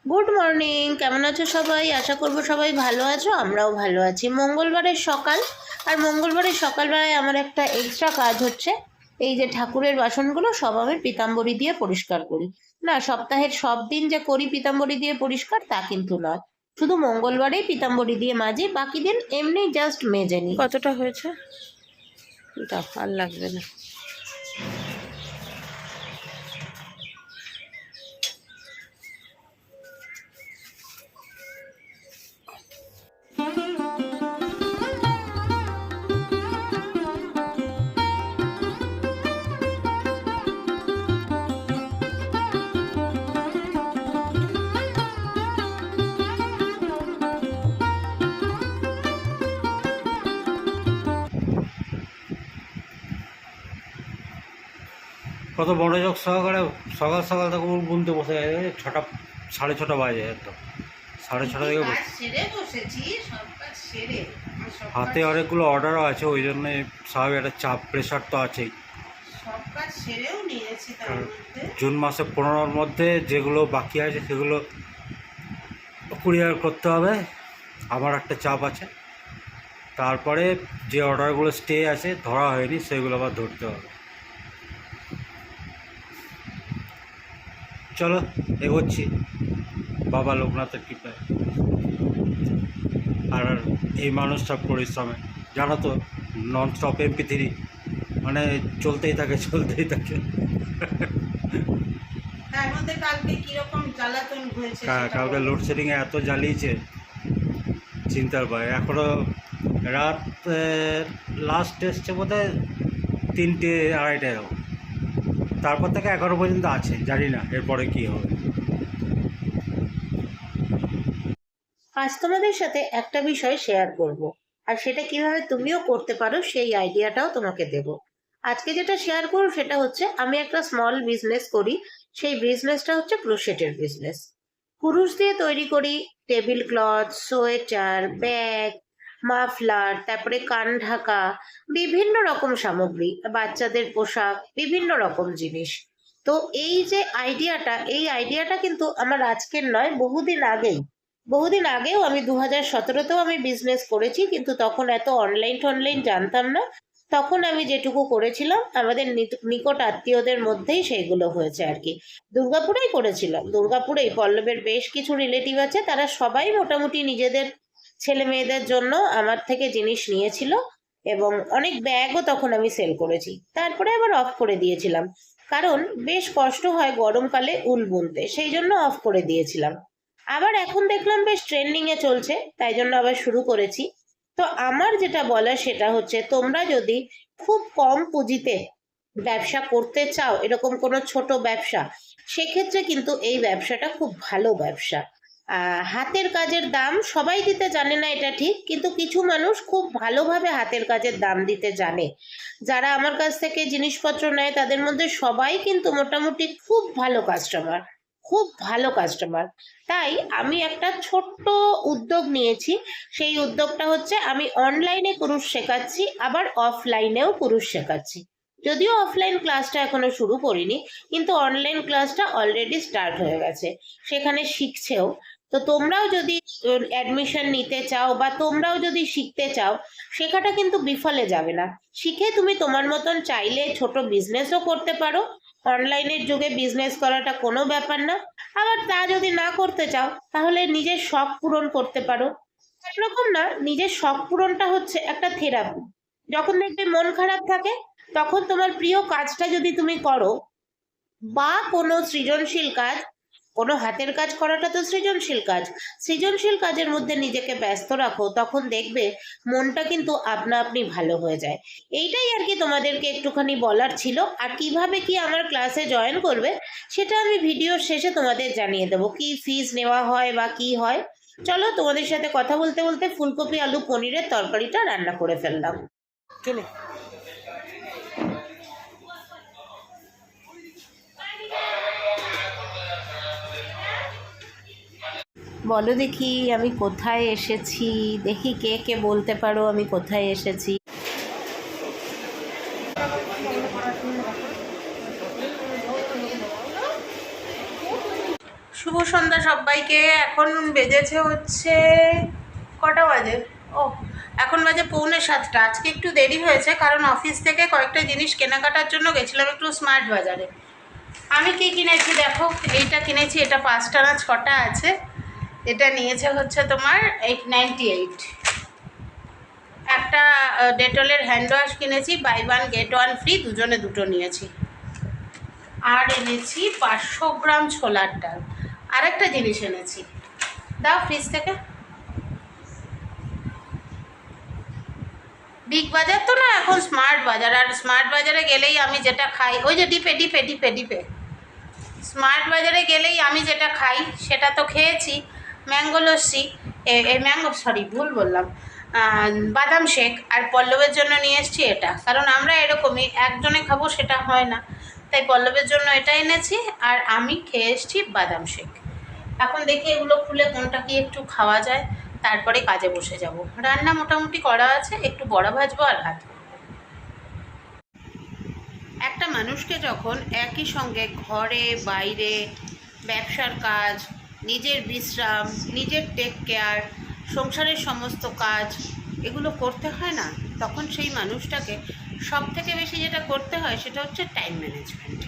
Good morning, কেমন আছো সবাই? আশা করবো সবাই ভালো আছো, আমরাও ভালো আছি। মঙ্গলবারের সকাল, আর মঙ্গলবারের সকালবেলায় আমার একটা এক্সট্রা কাজ হচ্ছে। এই যে ঠাকুরের বাসনগুলো সব আমি পিতাম্বরী দিয়ে পরিষ্কার করি। না, সপ্তাহের সব দিন যে করি পিতাম্বরী দিয়ে পরিষ্কার তা কিন্তু নয়, শুধু মঙ্গলবারেই পিতাম্বরী দিয়ে মাজি, বাকি দিন এমনি জাস্ট মেজে নিই। কতটা হয়েছে? দাও, আর লাগবে না। কত মনোযোগ সহকারে সকাল সকাল থেকে বুনতে বসে গেছে। 6টা 6:30 বাজে একদম 6:30 থেকে হাতে অনেকগুলো অর্ডারও আছে, ওই জন্য স্বাভাবিক একটা চাপ প্রেশার তো আছেই। জুন মাসে 15-র মধ্যে যেগুলো বাকি আছে সেগুলো কুরিয়ার করতে হবে, আমার একটা চাপ আছে। তারপরে যে অর্ডারগুলো স্টে আছে ধরা হয়নি সেগুলো আবার ধরতে হবে। চলো এগোচ্ছি বাবা লোকনাথের কৃপায়। আর এই মানুষটা পরিশ্রমে, জানো তো, নন স্টপ MP3, মানে চলতেই থাকে। কালকে লোডশেডিংয়ে এত জ্বালিয়েছে চিন্তার ভয়। এখনও রাত লাস্ট এসছে বোধ হয় 3টে 2:30 তারপর থেকে 11 পর্যন্ত আছে, জানি না এরপরে কী হবে। আজ তোমাদের সাথে একটা বিষয় শেয়ার করব, আর সেটা কিভাবে তুমিও করতে পারো সেই আইডিয়াটাও তোমাকে দেব। আজকে যেটা শেয়ার করব সেটা হচ্ছে, আমি একটা স্মল বিজনেস করি। সেই বিজনেসটা হচ্ছে ক্রোশেটের বিজনেস। কুরুশ দিয়ে তৈরি করি table cloth, sweater, bag, muffler, তারপরে কান ঢাকা, বিভিন্ন রকম সামগ্রী, বাচ্চাদের পোশাক, বিভিন্ন রকম জিনিস। তো এই আইডিয়াটা কিন্তু আমার আজকের নয়, বহুদিন আগেও আমি 2017-তেও আমি বিজনেস করেছি, কিন্তু তখন এত অনলাইন জানতাম না। তখন আমি যেটুকু করেছিলাম আমাদের নিকট আত্মীয়দের মধ্যেই সেইগুলো হয়েছে আর কি। দুর্গাপুরেই করেছিলাম, দুর্গাপুরেই। পল্লবের বেশ কিছু রিলেটিভ আছে, তারা সবাই মোটামুটি নিজেদের ছেলে মেয়েদের জন্য আমার থেকে জিনিস নিয়েছিল, এবং অনেক ব্যাগও তখন আমি সেল করেছি। তারপরে আবার অফ করে দিয়েছিলাম, কারণ বেশ কষ্ট হয় গরমকালে উল বুনতে, সেই জন্য অফ করে দিয়েছিলাম। আবার এখন দেখলাম বেশ ট্রেন্ডিং এ চলছে, তাই জন্য আবার শুরু করেছি। তো আমার যেটা বলার সেটা হচ্ছে, তোমরা যদি খুব কম পুঁজিতে ব্যবসা করতে চাও, এরকম কোনো ছোট ব্যবসা, সেক্ষেত্রে কিন্তু এই ব্যবসাটা খুব ভালো ব্যবসা। হাতের কাজের দাম সবাই দিতে জানে না, এটা ঠিক, কিন্তু কিছু মানুষ খুব ভালোভাবে হাতের কাজের দাম দিতে জানে। যারা আমার কাছ থেকে জিনিসপত্র নেয় তাদের মধ্যে সবাই কিন্তু মোটামুটি খুব ভালো কাস্টমার। তাই আমি একটা ছোট্ট উদ্যোগ নিয়েছি। সেই উদ্যোগটা হচ্ছে, আমি অনলাইনে কুরুশ শেখাচ্ছি, আবার অফলাইনেও কুরুশ শেখাচ্ছি। যদিও অফলাইন ক্লাসটা এখনো শুরু করিনি, কিন্তু অনলাইন ক্লাসটা অলরেডি স্টার্ট হয়ে গেছে, সেখানে শিখছেও। তো তোমরাও যদি অ্যাডমিশন নিতে চাও বা তোমরাও যদি শিখতে চাও, শেখাটা কিন্তু বিফলে যাবে না। শিখে তুমি তোমার মতন চাইলে ছোট বিজনেসও করতে পারো। অনলাইনের যুগে বিজনেস করাটা কোনো ব্যাপার না। আবার তা যদি না করতে চাও, তাহলে নিজের শখ পূরণ করতে পারো। একরকম না, নিজের শখ পূরণটা হচ্ছে একটা থেরাপি। যখন দেখবে মন খারাপ থাকে, তখন তোমার প্রিয় কাজটা যদি তুমি করো, বা কোনো সৃজনশীল কাজ, কোনো হাতের কাজ করাটা তো সৃজনশীল কাজ, সৃজনশীল কাজের মধ্যে নিজেকে ব্যস্ত রাখো, তখন দেখবে মনটা কিন্তু আপনা আপনি ভালো হয়ে যায়। এইটাই আর কি তোমাদেরকে একটুখানি বলার ছিল। আর কিভাবে কি আমার ক্লাসে জয়েন করবে, সেটা আমি ভিডিওর শেষে তোমাদের জানিয়ে দেবো, কি ফিজ নেওয়া হয় বা কি হয়। চলো, তোমাদের সাথে কথা বলতে বলতে ফুলকপি আলু পনিরের তরকারিটা রান্না করে ফেললাম। চলে বলো দেখি আমি কোথায় এসেছি, দেখি কে কে বলতে পারো আমি কোথায় এসেছি। শুভ সন্ধ্যা সবাইকে। এখন বেজেছে হচ্ছে কটা বাজে? ও, এখন বাজে 6:45। আজকে একটু দেরি হয়েছে কারণ অফিস থেকে কয়েকটা জিনিস কেনাকাটার জন্য গেছিলাম একটু স্মার্ট বাজারে। আমি কি কিনেছি দেখো, এইটা কিনেছি, এটা 5টা না 6টা আছে। এটা নিয়েছে হচ্ছে তোমার 898। একটা ডেটলের হ্যান্ড ওয়াশ কিনেছি, buy one get one free, দুজনে দুটো নিয়েছি। আর এনেছি 500 গ্রাম ছোলার ডাল। আর একটা জিনিস এনেছি, দাও ফ্রিজ থেকে। বিগ বাজার তো না, এখন স্মার্ট বাজার। আর স্মার্ট বাজারে গেলেই আমি যেটা খাই, ওই যে ডিপে ডিপে ডিপে ডিপে স্মার্ট বাজারে গেলেই আমি যেটা খাই সেটা তো খেয়েছি, ম্যাঙ্গো লস্যি, ম্যাঙ্গো সরি ভুল বললাম, বাদাম শেক। আর পল্লবের জন্য নিয়ে এসেছি এটা, কারণ আমরা এরকমই একজনে খাবো সেটা হয় না, তাই পল্লবের জন্য এটা এনেছি। আর আমি খেয়ে এসেছি বাদাম শেক। এখন দেখি এগুলো খুলে কোনটা কি একটু খাওয়া যায়, তারপরে কাজে বসে যাব। রান্না মোটামুটি করা আছে, একটু বড়া ভাজবো আর ভাত। একটা মানুষকে যখন একই সঙ্গে ঘরে বাইরে, ব্যবসার কাজ, নিজের বিশ্রাম, নিজের টেক কেয়ার, সংসারের সমস্ত কাজ এগুলো করতে হয় না, তখন সেই মানুষটাকে সব থেকে বেশি যেটা করতে হয় সেটা হচ্ছে টাইম ম্যানেজমেন্ট।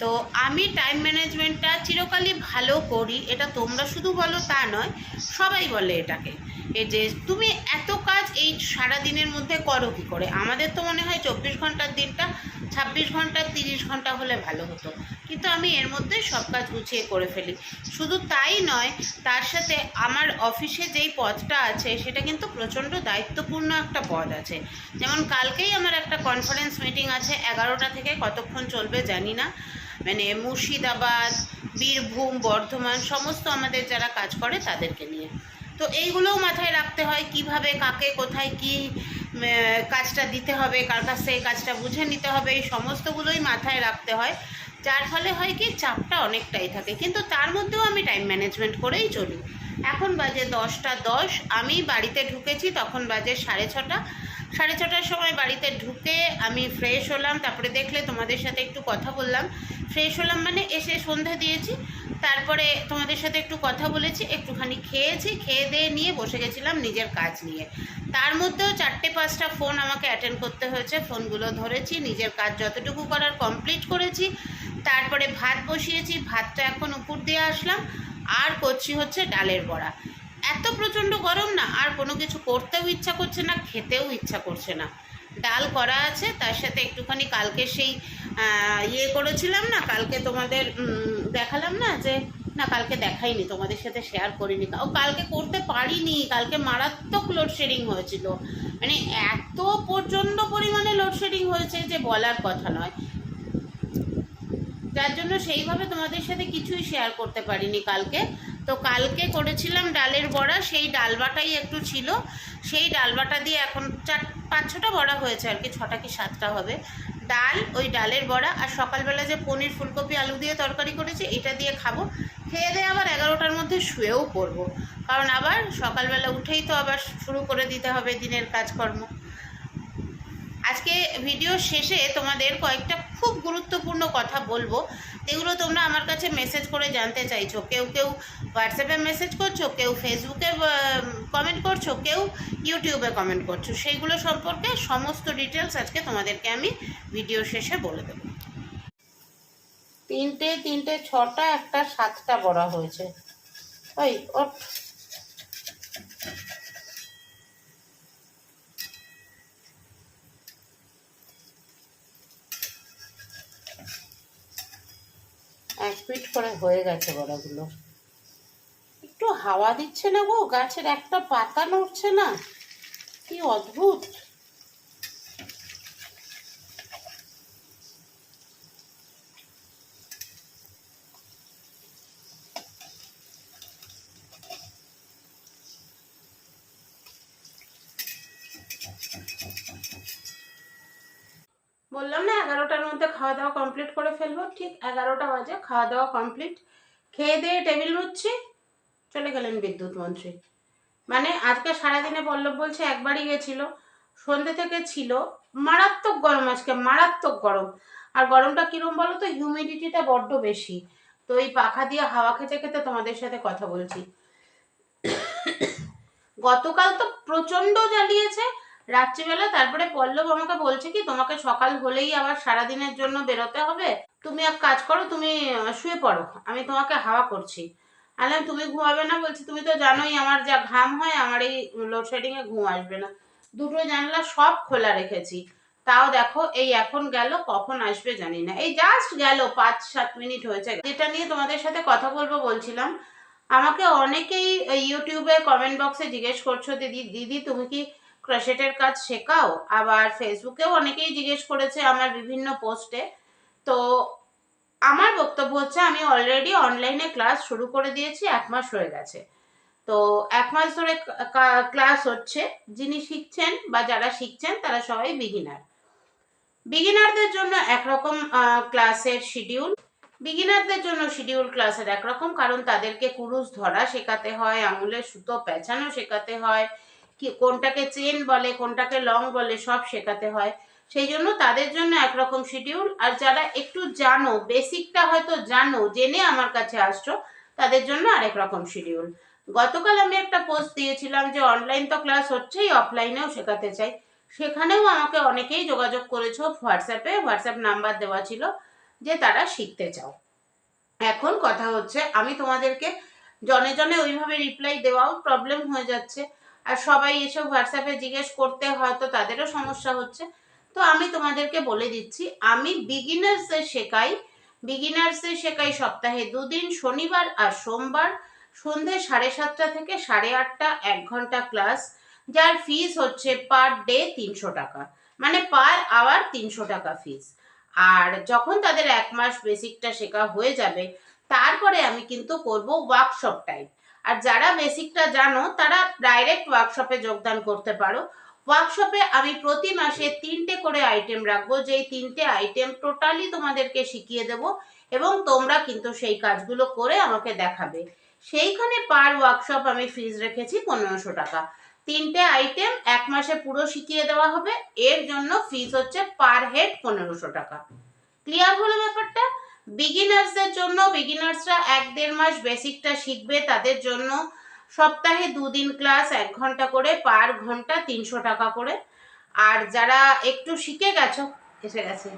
তো আমি টাইম ম্যানেজমেন্টটা চিরকালই ভালো করি, এটা তোমরা শুধু বলো তা নয়, সবাই বলে এটাকে। এই যে তুমি এত কাজ এই সারা দিনের মধ্যে করো কী করে? আমাদের তো মনে হয় 24 ঘন্টার দিনটা 26 ঘন্টা 30 ঘন্টা হলে ভালো হতো, কিন্তু আমি এর মধ্যে সব কাজ গুছিয়ে করে ফেলি। শুধু তাই নয়, তার সাথে আমার অফিসে যেই পদটা আছে সেটা কিন্তু প্রচণ্ড দায়িত্বপূর্ণ একটা পদ আছে। যেমন কালকেই আমার একটা কনফারেন্স মিটিং আছে 11টা থেকে, কতক্ষণ চলবে জানি না, মানে মুর্শিদাবাদ, বীরভূম, বর্ধমান সমস্ত আমাদের যারা কাজ করে তাদেরকে নিয়ে। তো এইগুলোও মাথায় রাখতে হয়, কিভাবে কাকে কোথায় কি কাজটা দিতে হবে, কার কাছ থেকে কাজটা বুঝে নিতে হবে, এই সমস্তগুলোই মাথায় রাখতে হয়। যার ফলে হয় কি চাপটা অনেকটাই থাকে, কিন্তু তার মধ্যেও আমি টাইম ম্যানেজমেন্ট করেই চলি। এখন বাজে 10টা 10, আমি বাড়িতে ঢুকেছি তখন বাজে 6:30। 6:30টার সময় বাড়িতে ঢুকে আমি ফ্রেশ হলাম, তারপরে দেখলে তোমাদের সাথে একটু কথা বললাম। ফ্রেশ হলাম মানে এসে সন্ধ্যা দিয়েছি, তারপরে তোমাদের সাথে একটু কথা বলেছি, একটুখানি খেয়েছি, খেয়ে দিয়ে নিয়ে বসে গেছিলাম নিজের কাজ নিয়ে। তার মধ্যেও 4টে 5টা ফোন আমাকে অ্যাটেন্ড করতে হয়েছে, ফোনগুলো ধরেছি, নিজের কাজ যতটুকু করার কমপ্লিট করেছি। তারপরে ভাত বসিয়েছি, ভাতটা এখন উপর দিয়ে আসলাম, আর করছি হচ্ছে ডালের বড়া। এত প্রচণ্ড গরম না, আর কোনো কিছু করতেও ইচ্ছা করছে না, খেতেও ইচ্ছা করছে না। ডাল করা আছে, তার সাথে একটুখানি কালকে সেই করেছিলাম না, কালকে তোমাদের দেখালাম না, যে না কালকে দেখাইনি, তোমাদের সাথে শেয়ার করিনি, ও কালকে করতে পারিনি, কালকে মারাত্মক লোডশেডিং হয়েছিল, মানে এত প্রচণ্ড পরিমাণে লোডশেডিং হয়েছে যে বলার কথা নয়, যার জন্য সেইভাবে তোমাদের সাথে কিছুই শেয়ার করতে পারিনি কালকে। তো কালকে করেছিলাম ডালের বড়া, সেই ডালবাটাই একটু ছিল, সেই ডালবাটা দিয়ে এখন 5-6টা বড়া হয়েছে আর কি, 6টা কি 7টা হবে। ডাল, ওই ডালের বড়া, আর সকালবেলা যে পনির ফুলকপি আলু দিয়ে তরকারি করেছি এটা দিয়ে খাবো। খেয়ে দিয়ে আবার 11টার মধ্যে শুয়েও পড়বো, কারণ আবার সকালবেলা উঠেই তো আবার শুরু করে দিতে হবে দিনের কাজকর্ম। আজকে ভিডিও শেষে তোমাদের কয়েকটা খুব গুরুত্বপূর্ণ কথা বলবো, এগুলো তোমরা আমার কাছে মেসেজ করে জানতে চাইছো, কেউ কেউ হোয়াটসঅ্যাপে মেসেজ করছো, কেউ ফেসবুকে কমেন্ট করছো, কেউ ইউটিউবে কমেন্ট করছো, সেইগুলো সম্পর্কে সমস্ত ডিটেলস আজকে তোমাদেরকে আমি ভিডিও শেষে বলে দেবো। 3টে 6টা, একটা 7টা বড়া হয়েছে। ওই ওঠ, এক ফিট করে হয়ে গেছে বড়াগুলো। একটু হাওয়া দিচ্ছে না গো, গাছের একটা পাতা নড়ছে না, কি অদ্ভুত। বললাম না 11টার মধ্যে খাওয়া দাওয়া কমপ্লিট করে ফেলবো, ঠিক 11টা বাজে, খাওয়া দাওয়া কমপ্লিট, খেয়ে দিয়ে টেবিল মুছছি, চলে গেলেন বিদ্যুৎ মন্ত্রী। মানে আজকে সারাদিনে পল্লব বলছে একবারই গেছিল, সন্ধ্যে থেকে ছিল, মারাত্মক গরম, আজকে মারাত্মক গরম। আর গরমটা কিরম বলো তো, হিউমিডিটিটা বড্ড বেশি, তো এই পাখা দিয়ে হাওয়া খেতে খেতে তোমাদের সাথে কথা বলছি। গতকাল তো প্রচন্ড জ্বালিয়েছে রাত্রিবেলা। তারপরে পল্লব আমাকে বলছে কি, তোমাকে সকাল হলেই আবার সারাদিনের জন্য বেরোতে হবে, তুমি এক কাজ করো, তুমি শুয়ে পড়ো, আমি তোমাকে হাওয়া করছি। আলাম তুমি ঘুমাবে না? বলছি তুমি তো জানোই আমার যা ঘাম হয়, আমার এই লোডশেডিং এ ঘুম আসবে না। দুটো জানলা সব খোলা রেখেছি, তাও দেখো এই এখন গেল, কখন আসবে জানি না। এই জাস্ট গেল 5-7 মিনিট হয়েছে। যেটা নিয়ে তোমাদের সাথে কথা বলবো বলছিলাম, আমাকে অনেকেই ইউটিউবে কমেন্ট বক্সে জিজ্ঞেস করছো, দিদি দিদি তুমি কি ক্রোশেটের কাজ শেখাও? আবার ফেসবুকেও অনেকেই জিজ্ঞেস করেছে আমার বিভিন্ন পোস্টে। তো আমার বক্তব্য হচ্ছে, আমি অলরেডি অনলাইনে ক্লাস শুরু করে দিয়েছি, 1 মাস হয়ে গেছে। তো 1 মাস ধরে ক্লাস হচ্ছে। যিনি শিখছেন বা যারা শিখছেন তারা সবাই বিগিনারদের জন্য একরকম ক্লাসের শিডিউল, বিগিনারদের জন্য শিডিউল ক্লাসের একরকম, কারণ তাদেরকে কুরুশ ধরা শেখাতে হয়, আঙুলের সুতো পেঁচানো শেখাতে হয়, কি কোনটাকে চেন বলে কোনটাকে লং বলে সব শেখাতে হয়। সেই জন্য তাদের জন্য একরকম শিডিউল, আর যারা একটু জানো, বেসিকটা হয়তো জানো, জেনে আমার কাছে আসছো, তাদের জন্য আরেক রকম শিডিউল। গতকাল আমি একটা পোস্ট দিয়েছিলাম যে অনলাইন তো ক্লাস হচ্ছেই, অফলাইনেও শেখাতে চাই। সেখানেও আমাকে অনেকেই যোগাযোগ করেছো হোয়াটসঅ্যাপে, হোয়াটসঅ্যাপ নাম্বার দেওয়া ছিল যে তারা শিখতে চাও। এখন কথা হচ্ছে, আমি তোমাদেরকে জনে জনে ওইভাবে রিপ্লাই দেওয়াও প্রবলেম হয়ে যাচ্ছে, আর সবাই এসে হোয়াটসঅ্যাপে জিজ্ঞেস করতে হয়তো তাদেরও সমস্যা হচ্ছে। তো আমি তোমাদেরকে বলে দিচ্ছি, আমি বিগিনার্সদের শেখাই সপ্তাহে 2 দিন, শনিবার আর সোমবার, সন্ধে 7:30 থেকে 8:30, 1 ঘন্টা ক্লাস, যার ফিস হচ্ছে পার ডে 300 টাকা, মানে পার আওয়ার 300 টাকা ফিস। আর যখন তাদের 1 মাস বেসিকটা শেখা হয়ে যাবে, তারপরে আমি কিন্তু করব ওয়ার্কশপ টাইপ। আর যারা বেসিকটা জানো তারা ডাইরেক্ট ওয়ার্কশপে যোগদান করতে পারো। ওয়ার্কশপে আমি প্রতি মাসে 3টে করে আইটেম রাখবো, যেই 3টে আইটেম টোটালি তোমাদেরকে শিখিয়ে দেব, এবং তোমরা কিন্তু সেই কাজগুলো করে আমাকে দেখাবে। সেইখানে পার ওয়ার্কশপ আমি ফিস রেখেছি 1500 টাকা। 3টে আইটেম 1 মাসে পুরো শিখিয়ে দেওয়া হবে, এর জন্য ফিস হচ্ছে পার হেড 1500 টাকা। ক্লিয়ার হলো ব্যাপারটা? বিগিনার্সদের জন্য, বিগিনার্সরা 1-1.5 মাস বেসিকটা শিখবে, তাদের জন্য সপ্তাহে 2 দিন ক্লাস, 1 ঘন্টা করে, পার ঘন্টা 300 টাকা করে। আর যারা একটু শিখে গেছো, এসে গেছে,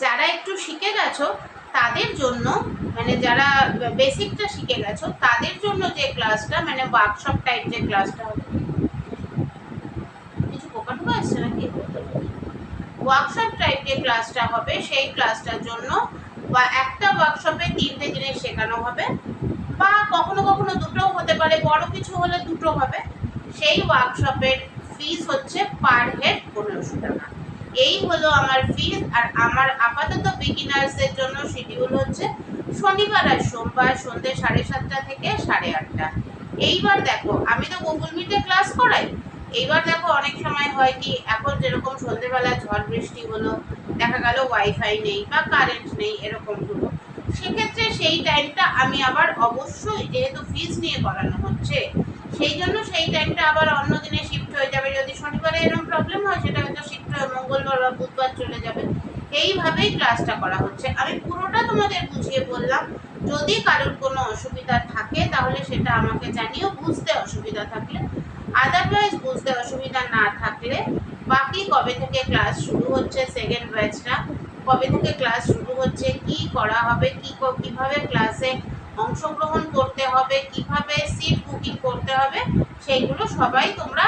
যারা একটু শিখে গেছো তাদের জন্য, মানে যারা বেসিকটা শিখে গেছো তাদের জন্য যে ক্লাসটা, মানে ওয়ার্কশপ টাইপ যে ক্লাসটা হবে, কিছু পোকা টোকা আসছে নাকি, ওয়ার্কশপ টাইপ যে ক্লাসটা হবে সেই ক্লাসটার জন্য, বা একটা ওয়ার্কশপে 3টে জিনিস শেখানো হবে, বা কখনো কখনো দুটোও হতে পারে, বড় কিছু হলে দুটো হবে। সেই ওয়ার্কশপের ফিস হচ্ছে পার হেড 1500 টাকা। এই হলো আমার ফিস। আর আমার আপাতত বিগিনার্সদের জন্য শিডিউল হচ্ছে শনিবার আর সোমবার, সন্ধ্যে 7:30 থেকে 8:30। এইবার দেখো, আমি তো গুগল মিটে ক্লাস করাই। এইবার দেখো অনেক সময় হয় কি, এখন যেরকম সন্ধ্যেবেলা ঝড় বৃষ্টি হলো, দেখা গেল ওয়াইফাই নেই বা কারেন্ট নেই, এরকম হলো, সেক্ষেত্রে সেই টাইমটা আমি আবার অবশ্যই, যেহেতু ফিস নিয়ে করানো হচ্ছে, সেই জন্য সেই টাইমটা আবার অন্য দিনে শিফট হয়ে যাবে। যদি শনিবারে এরকম প্রবলেম হয়, সেটা হয়তো শিফট হয়ে মঙ্গলবার বা বুধবার চলে যাবে। এইভাবেই ক্লাসটা করা হচ্ছে। আমি পুরোটা তোমাদের বুঝিয়ে বললাম। যদি কারোর কোনো অসুবিধা থাকে তাহলে সেটা আমাকে জানিও, বুঝতে অসুবিধা থাকলে। আদারওয়াইজ বুঝতে অসুবিধা না থাকলে, বাকি কবে থেকে ক্লাস শুরু হচ্ছে, সেকেন্ড ব্যাচটা কবে থেকে ক্লাস শুরু হচ্ছে, কি করা হবে, কিভাবে ক্লাসে অংশগ্রহণ করতে হবে, কিভাবে সিট বুকিং করতে হবে, সেইগুলো সবাই তোমরা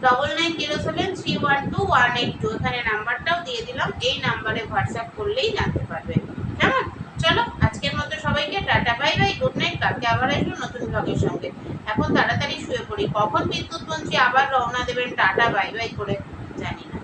9907312182 এখানে নাম্বারটাও দিয়ে দিলাম, এই নাম্বারে হোয়াটসঅ্যাপ করলেই জানতে পারবে। কেমন? চলো আজকের মতো সবাইকে tata, bye bye, good night. কালকে আবার আসবো নতুন ব্লগের সঙ্গে। এখন তাড়াতাড়ি শুয়ে পড়ি, কখন বিদ্যুৎ মন্ত্রী আবার রওনা দেবেন টাটা বাই বাই করে জানি না।